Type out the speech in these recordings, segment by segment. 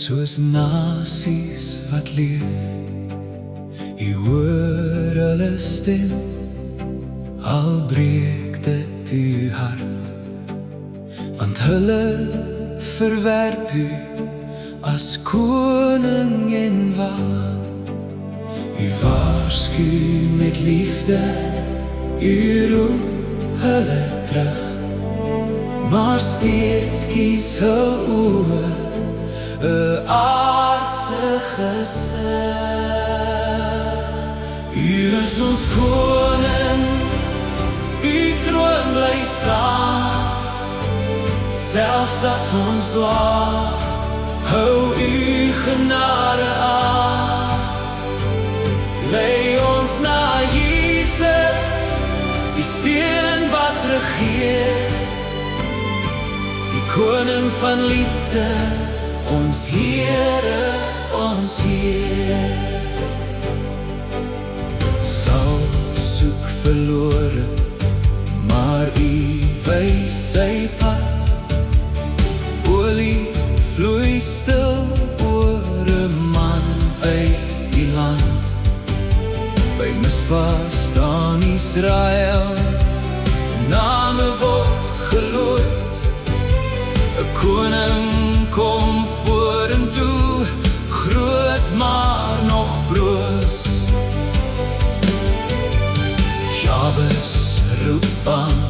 soos nasies wat leef. U hoor hulle stem, al breek dit u hart, want hulle verwerp u as koning en wag. U waarsku met liefde, u roep hulle terug, maar steeds kies hul oë 'n aardse gesig. U is ons koning, u troon bly staan, selfs as ons dwaal, hou u genade aan. Lei ons na Jesus, die Seun wat regeer, die koning van liefde, ons Here, ons Heer. Saul soek verlore, maar u wys sy pad. Olie vloei stil oor 'n man uit die land. By Mispa staan Israel, name word geloot. 'n koning kom vorentoe, groot maar nog broos. Jabes roep aan,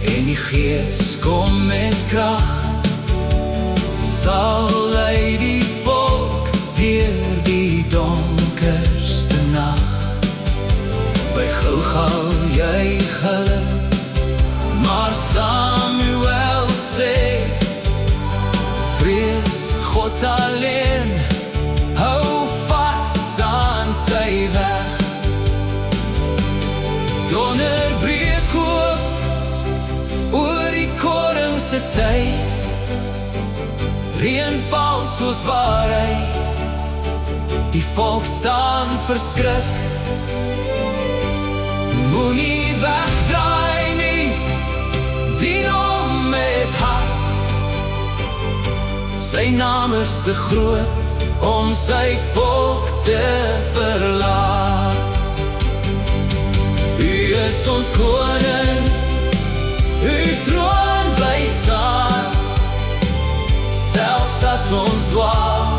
en die Gees kom met krag, sal lei die volk deur die donkerste nag. By Gilgal juig hulle, maar Samuel sê, vrees God alleen, hou vas aan sy weg. Donder breek op oor die koring se tyd, reën val soos waarheid, die volk staan verskrik. Moenie wegdraai nie, dien hom met hart, sy naam is te groot om sy volk te verlaat. U is ons koning, u troon bly staan, selfs as ons dwaal,